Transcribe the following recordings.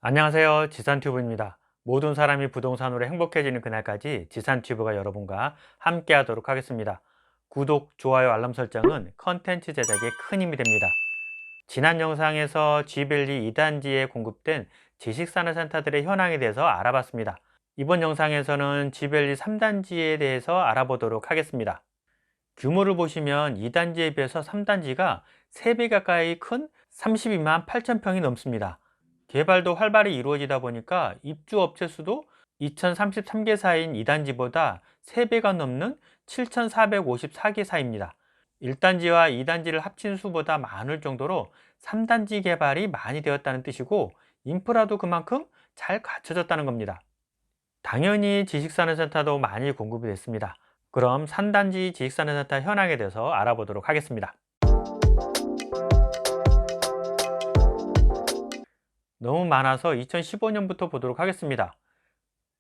안녕하세요. 지산튜브입니다. 모든 사람이 부동산으로 행복해지는 그날까지 지산튜브가 여러분과 함께 하도록 하겠습니다. 구독, 좋아요, 알람 설정은 컨텐츠 제작에 큰 힘이 됩니다. 지난 영상에서 G밸리 2단지에 공급된 지식산업센터들의 현황에 대해서 알아봤습니다. 이번 영상에서는 G밸리 3단지에 대해서 알아보도록 하겠습니다. 규모를 보시면 2단지에 비해서 3단지가 3배 가까이 큰 32만 8천 평이 넘습니다. 개발도 활발히 이루어지다 보니까 입주 업체 수도 2033개사인 2단지보다 3배가 넘는 7454개사입니다. 1단지와 2단지를 합친 수보다 많을 정도로 3단지 개발이 많이 되었다는 뜻이고 인프라도 그만큼 잘 갖춰졌다는 겁니다. 당연히 지식산업센터도 많이 공급이 됐습니다. 그럼 3단지 지식산업센터 현황에 대해서 알아보도록 하겠습니다. 너무 많아서 2015년부터 보도록 하겠습니다.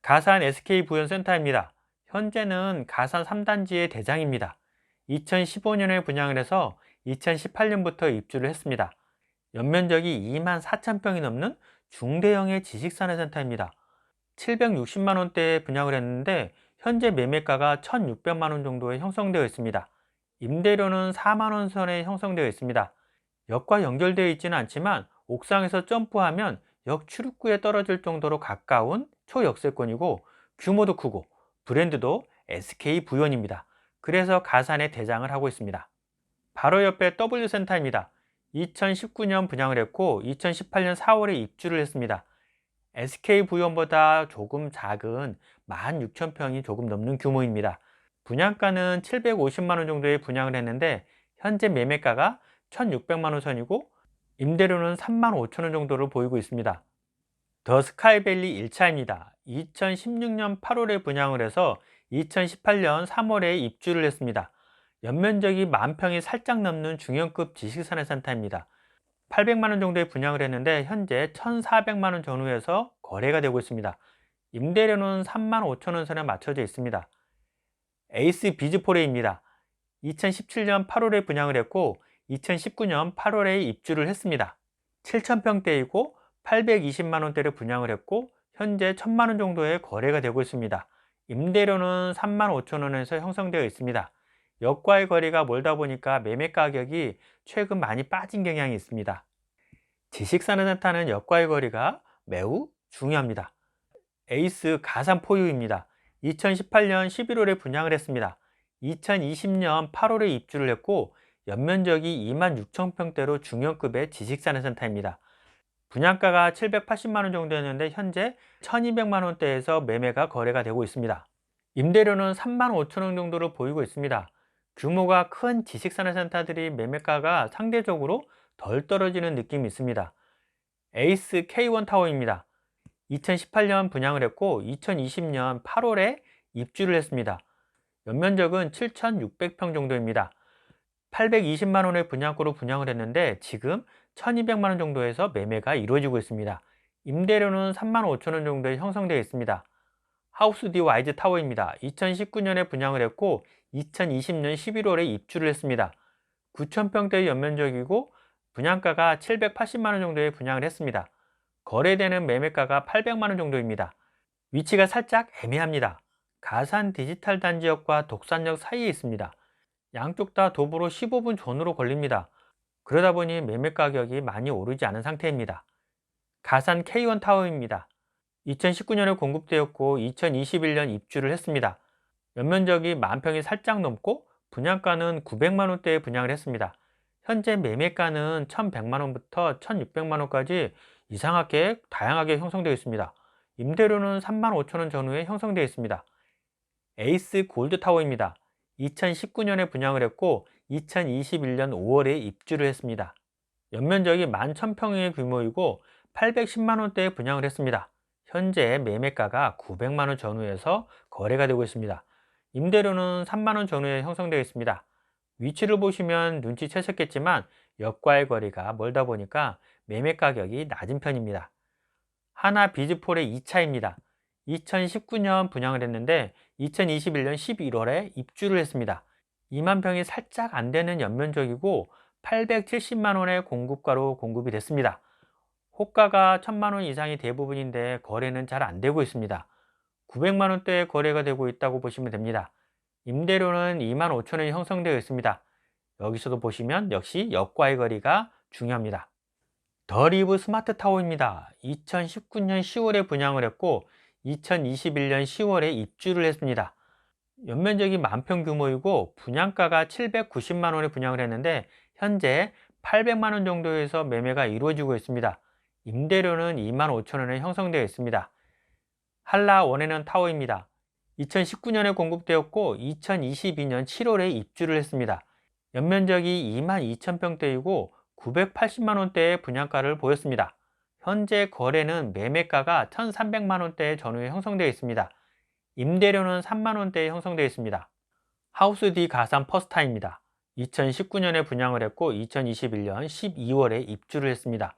가산 SK 부연센터입니다. 현재는 가산 3단지의 대장입니다. 2015년에 분양을 해서 2018년부터 입주를 했습니다. 연면적이 2만 4천 평이 넘는 중대형의 지식산업센터입니다. 760만 원대에 분양을 했는데 현재 매매가가 1,600만 원 정도에 형성되어 있습니다. 임대료는 4만 원 선에 형성되어 있습니다. 역과 연결되어 있지는 않지만 옥상에서 점프하면 역 출입구에 떨어질 정도로 가까운 초역세권이고 규모도 크고 브랜드도 SK 부연입니다. 그래서 가산의 대장을 하고 있습니다. 바로 옆에 W센터입니다. 2019년 분양을 했고 2018년 4월에 입주를 했습니다. SK 부연보다 조금 작은 16,000평이 조금 넘는 규모입니다. 분양가는 750만 원 정도에 분양을 했는데 현재 매매가가 1,600만 원 선이고 임대료는 3만 5천 원 정도로 보이고 있습니다. 더 스카이밸리 1차입니다. 2016년 8월에 분양을 해서 2018년 3월에 입주를 했습니다. 연면적이 10,000평이 살짝 넘는 중형급 지식산업센터입니다. 800만 원 정도에 분양을 했는데 현재 1,400만 원 전후에서 거래가 되고 있습니다. 임대료는 3만 5천 원 선에 맞춰져 있습니다. 에이스 비즈포레입니다. 2017년 8월에 분양을 했고 2019년 8월에 입주를 했습니다. 7,000평대이고 820만 원대를 분양을 했고 현재 1,000만 원 정도의 거래가 되고 있습니다. 임대료는 3만 5천 원에서 형성되어 있습니다. 역과의 거리가 멀다 보니까 매매 가격이 최근 많이 빠진 경향이 있습니다. 지식산업센터는 역과의 거리가 매우 중요합니다. 에이스 가산 포유입니다. 2018년 11월에 분양을 했습니다. 2020년 8월에 입주를 했고 연면적이 2만 6천 평대로 중형급의 지식산업센터입니다. 분양가가 780만 원 정도였는데 현재 1200만 원대에서 매매가 거래가 되고 있습니다. 임대료는 3만 5천 원 정도로 보이고 있습니다. 규모가 큰 지식산업센터들이 매매가가 상대적으로 덜 떨어지는 느낌이 있습니다. 에이스 K1 타워입니다. 2018년 분양을 했고 2020년 8월에 입주를 했습니다. 연면적은 7,600평 정도입니다. 820만 원의 분양가로 분양을 했는데 지금 1,200만 원 정도에서 매매가 이루어지고 있습니다. 임대료는 3만 5천 원 정도에 형성되어 있습니다. 하우스 디 와이즈 타워입니다. 2019년에 분양을 했고 2020년 11월에 입주를 했습니다. 9,000평대의 연면적이고 분양가가 780만 원 정도에 분양을 했습니다. 거래되는 매매가가 800만 원 정도입니다. 위치가 살짝 애매합니다. 가산 디지털 단지역과 독산역 사이에 있습니다. 양쪽 다 도보로 15분 전후로 걸립니다. 그러다 보니 매매 가격이 많이 오르지 않은 상태입니다. 가산 K1 타워입니다. 2019년에 공급되었고 2021년 입주를 했습니다. 연면적이 10,000평이 살짝 넘고 분양가는 900만 원대에 분양을 했습니다. 현재 매매가는 1,100만 원부터 1,600만 원까지 이상하게 다양하게 형성되어 있습니다. 임대료는 3만 5천 원 전후에 형성되어 있습니다. 에이스 골드타워입니다. 2019년에 분양을 했고 2021년 5월에 입주를 했습니다. 연면적이 11,000평의 규모이고 810만 원대에 분양을 했습니다. 현재 매매가가 900만 원 전후에서 거래가 되고 있습니다. 임대료는 3만 원 전후에 형성되어 있습니다. 위치를 보시면 눈치채셨겠지만 역과의 거리가 멀다 보니까 매매 가격이 낮은 편입니다. 하나 비즈폴의 2차입니다. 2019년 분양을 했는데 2021년 11월에 입주를 했습니다. 2만 평이 살짝 안 되는 연면적이고 870만 원의 공급가로 공급이 됐습니다. 호가가 1,000만 원 이상이 대부분인데 거래는 잘 안 되고 있습니다. 900만 원대의 거래가 되고 있다고 보시면 됩니다. 임대료는 2만 5천 원이 형성되어 있습니다. 여기서도 보시면 역시 역과의 거리가 중요합니다. 더 리브 스마트 타워입니다. 2019년 10월에 분양을 했고 2021년 10월에 입주를 했습니다. 연면적이 만평 규모이고 분양가가 790만 원에 분양을 했는데 현재 800만 원 정도에서 매매가 이루어지고 있습니다. 임대료는 2만 5천 원에 형성되어 있습니다. 한라 원해는 타워입니다. 2019년에 공급되었고 2022년 7월에 입주를 했습니다. 연면적이 2만 2천 평대이고 980만 원대의 분양가를 보였습니다. 현재 거래는 매매가가 1,300만 원대 전후에 형성되어 있습니다. 임대료는 3만 원대에 형성되어 있습니다. 하우스 D 가산 퍼스타입니다. 2019년에 분양을 했고 2021년 12월에 입주를 했습니다.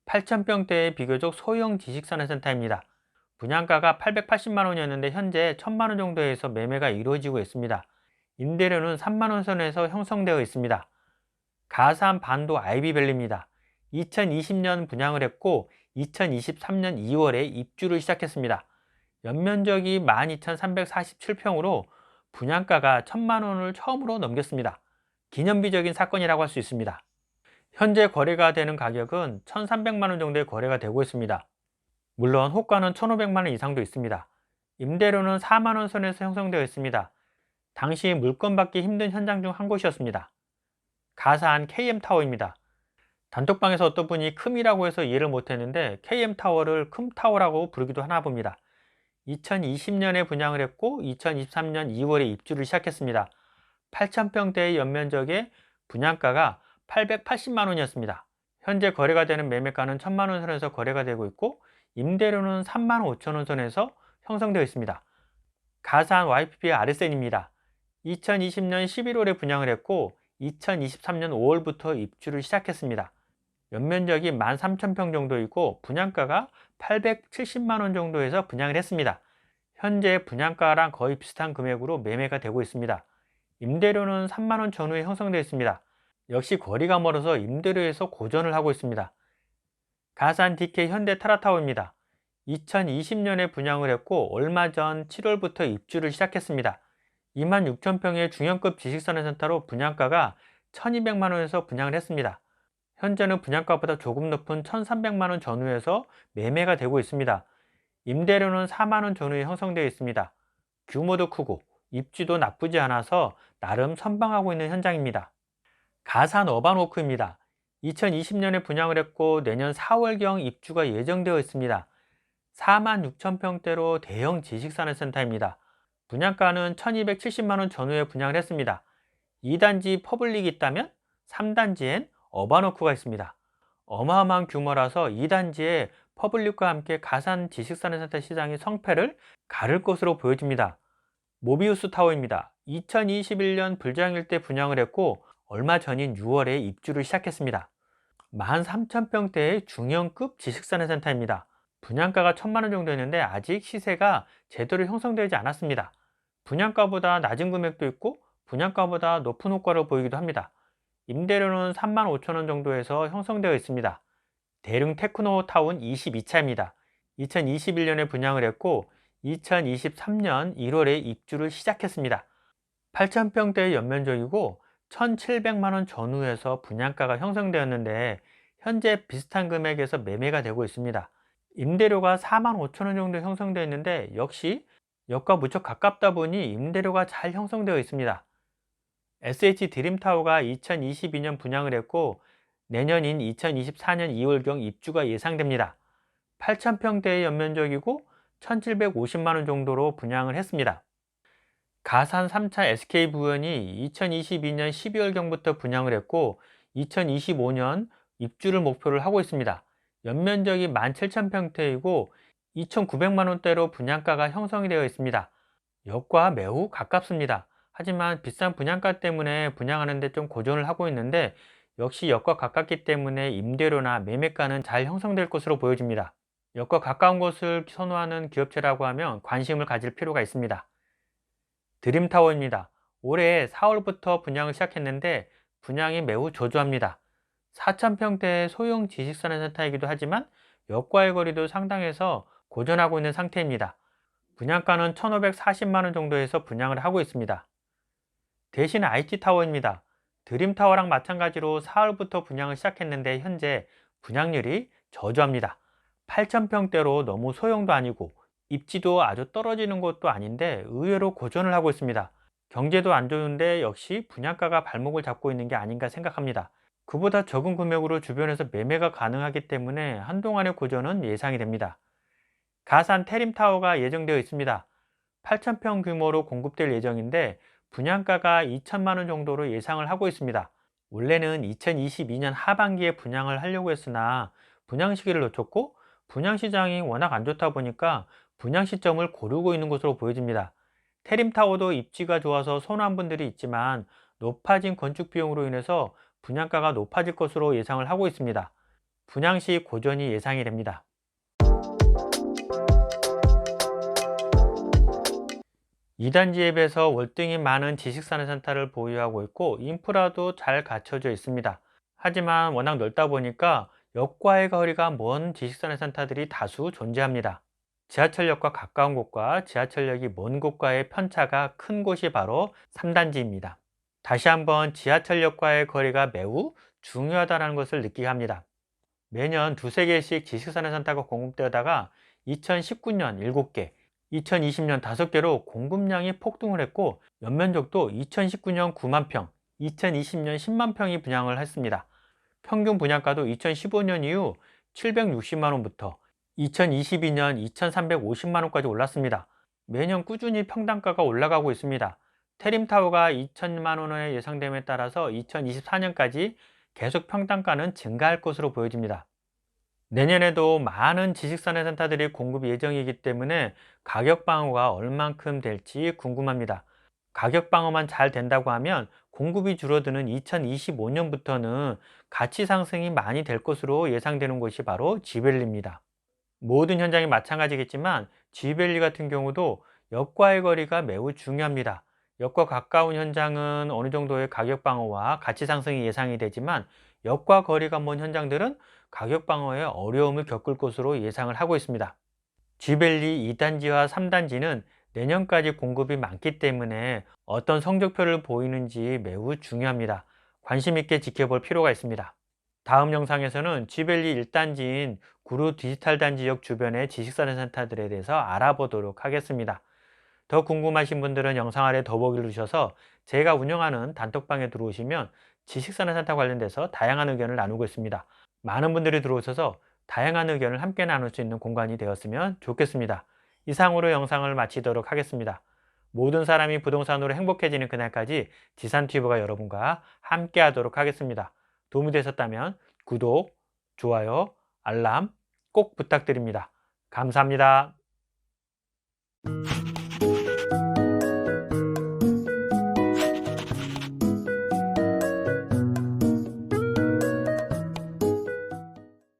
8,000평대의 비교적 소형 지식산업센터입니다. 분양가가 880만 원이었는데 현재 1,000만 원 정도에서 매매가 이루어지고 있습니다. 임대료는 3만 원 선에서 형성되어 있습니다. 가산 반도 아이비밸리입니다. 2020년 분양을 했고 2023년 2월에 입주를 시작했습니다. 연면적이 12,347평으로 분양가가 1,000만 원을 처음으로 넘겼습니다. 기념비적인 사건이라고 할 수 있습니다. 현재 거래가 되는 가격은 1,300만 원 정도의 거래가 되고 있습니다. 물론 호가는 1,500만 원 이상도 있습니다. 임대료는 4만 원 선에서 형성되어 있습니다. 당시 물건 받기 힘든 현장 중 한 곳이었습니다. 가사한 KM타워입니다. 단톡방에서 어떤 분이 큼이라고 해서 이해를 못했는데 KM타워를 큼타워라고 부르기도 하나 봅니다. 2020년에 분양을 했고 2023년 2월에 입주를 시작했습니다. 8,000평대의 연면적에 분양가가 880만 원이었습니다. 현재 거래가 되는 매매가는 1,000만 원 선에서 거래가 되고 있고 임대료는 3만 5천 원 선에서 형성되어 있습니다. 가사한 YPP 아르센입니다. 2020년 11월에 분양을 했고 2023년 5월부터 입주를 시작했습니다. 연면적이 13,000평 정도이고 분양가가 870만 원 정도에서 분양을 했습니다. 현재 분양가랑 거의 비슷한 금액으로 매매가 되고 있습니다. 임대료는 3만 원 전후에 형성되어 있습니다. 역시 거리가 멀어서 임대료에서 고전을 하고 있습니다. 가산 DK 현대 타라타워입니다. 2020년에 분양을 했고 얼마 전 7월부터 입주를 시작했습니다. 26,000평의 중형급 지식산업센터로 분양가가 1,200만 원에서 분양을 했습니다. 현재는 분양가보다 조금 높은 1,300만 원 전후에서 매매가 되고 있습니다. 임대료는 4만 원 전후에 형성되어 있습니다. 규모도 크고 입지도 나쁘지 않아서 나름 선방하고 있는 현장입니다. 가산 어반워크입니다. 2020년에 분양을 했고 내년 4월경 입주가 예정되어 있습니다. 4만 6천 평대로 대형 지식산업센터입니다. 분양가는 1,270만 원 전후에 분양을 했습니다. 2단지 퍼블릭이 있다면 3단지엔 어반워크가 있습니다. 어마어마한 규모라서 2단지에 퍼블릭과 함께 가산 지식산업센터 시장의 성패를 가를 것으로 보여집니다. 모비우스 타워입니다. 2021년 불장일 때 분양을 했고 얼마 전인 6월에 입주를 시작했습니다. 13,000평대의 중형급 지식산업센터입니다. 분양가가 1,000만 원 정도 했는데 아직 시세가 제대로 형성되지 않았습니다. 분양가보다 낮은 금액도 있고 분양가보다 높은 효과를 보이기도 합니다. 임대료는 3만 5천 원 정도에서 형성되어 있습니다. 대릉 테크노타운 22차입니다. 2021년에 분양을 했고 2023년 1월에 입주를 시작했습니다. 8,000평대의 연면적이고 1,700만 원 전후에서 분양가가 형성되었는데 현재 비슷한 금액에서 매매가 되고 있습니다. 임대료가 4만 5천 원 정도 형성되어 있는데 역시 역과 무척 가깝다 보니 임대료가 잘 형성되어 있습니다. SH 드림타워가 2022년 분양을 했고 내년인 2024년 2월경 입주가 예상됩니다. 8,000평대의 연면적이고 1,750만 원 정도로 분양을 했습니다. 가산 3차 SK부연이 2022년 12월경부터 분양을 했고 2025년 입주를 목표를 하고 있습니다. 연면적이 17,000평대이고 2,900만 원대로 분양가가 형성이 되어 있습니다. 역과 매우 가깝습니다. 하지만 비싼 분양가 때문에 분양하는데 좀 고전을 하고 있는데 역시 역과 가깝기 때문에 임대료나 매매가는 잘 형성될 것으로 보여집니다. 역과 가까운 곳을 선호하는 기업체라고 하면 관심을 가질 필요가 있습니다. 드림타워입니다. 올해 4월부터 분양을 시작했는데 분양이 매우 저조합니다. 4,000평대의 소형 지식산업센터이기도 하지만 역과의 거리도 상당해서 고전하고 있는 상태입니다. 분양가는 1,540만 원 정도에서 분양을 하고 있습니다. 대신 IT타워입니다. 드림타워랑 마찬가지로 4월부터 분양을 시작했는데 현재 분양률이 저조합니다. 8,000평대로 너무 소형도 아니고 입지도 아주 떨어지는 곳도 아닌데 의외로 고전을 하고 있습니다. 경제도 안 좋은데 역시 분양가가 발목을 잡고 있는 게 아닌가 생각합니다. 그보다 적은 금액으로 주변에서 매매가 가능하기 때문에 한동안의 고전은 예상이 됩니다. 가산 테림타워가 예정되어 있습니다. 8,000평 규모로 공급될 예정인데 분양가가 2천만 원 정도로 예상을 하고 있습니다. 원래는 2022년 하반기에 분양을 하려고 했으나 분양 시기를 놓쳤고 분양 시장이 워낙 안 좋다 보니까 분양 시점을 고르고 있는 것으로 보여집니다. 테림타워도 입지가 좋아서 선호한 분들이 있지만 높아진 건축 비용으로 인해서 분양가가 높아질 것으로 예상을 하고 있습니다. 분양 시 고전이 예상이 됩니다. 2단지에 비해서 월등히 많은 지식산업센터를 보유하고 있고 인프라도 잘 갖춰져 있습니다. 하지만 워낙 넓다 보니까 역과의 거리가 먼 지식산업센터들이 다수 존재합니다. 지하철역과 가까운 곳과 지하철역이 먼 곳과의 편차가 큰 곳이 바로 3단지입니다. 다시 한번 지하철역과의 거리가 매우 중요하다는 것을 느끼게 합니다. 매년 두세 개씩 지식산업센터가 공급되다가 2019년 7개, 2020년 5개로 공급량이 폭등을 했고 연면적도 2019년 9만 평, 2020년 10만 평이 분양을 했습니다. 평균 분양가도 2015년 이후 760만 원부터 2022년 2,350만 원까지 올랐습니다. 매년 꾸준히 평당가가 올라가고 있습니다. 테림타워가 2천만 원의 예상됨에 따라서 2024년까지 계속 평당가는 증가할 것으로 보여집니다. 내년에도 많은 지식산업센터들이 공급 예정이기 때문에 가격 방어가 얼만큼 될지 궁금합니다. 가격 방어만 잘 된다고 하면 공급이 줄어드는 2025년부터는 가치 상승이 많이 될 것으로 예상되는 것이 바로 지벨리입니다. 모든 현장이 마찬가지겠지만 지벨리 같은 경우도 역과의 거리가 매우 중요합니다. 역과 가까운 현장은 어느 정도의 가격 방어와 가치 상승이 예상이 되지만 역과 거리가 먼 현장들은 가격 방어에 어려움을 겪을 것으로 예상을 하고 있습니다. 지벨리 2단지와 3단지는 내년까지 공급이 많기 때문에 어떤 성적표를 보이는지 매우 중요합니다. 관심 있게 지켜볼 필요가 있습니다. 다음 영상에서는 지벨리 1단지인 구루 디지털 단지역 주변의 지식산업센터들에 대해서 알아보도록 하겠습니다. 더 궁금하신 분들은 영상 아래 더보기를 누르셔서 제가 운영하는 단톡방에 들어오시면 지식산업센터 관련돼서 다양한 의견을 나누고 있습니다. 많은 분들이 들어오셔서 다양한 의견을 함께 나눌 수 있는 공간이 되었으면 좋겠습니다. 이상으로 영상을 마치도록 하겠습니다. 모든 사람이 부동산으로 행복해지는 그날까지 지산튜브가 여러분과 함께 하도록 하겠습니다. 도움이 되셨다면 구독, 좋아요, 알람 꼭 부탁드립니다. 감사합니다.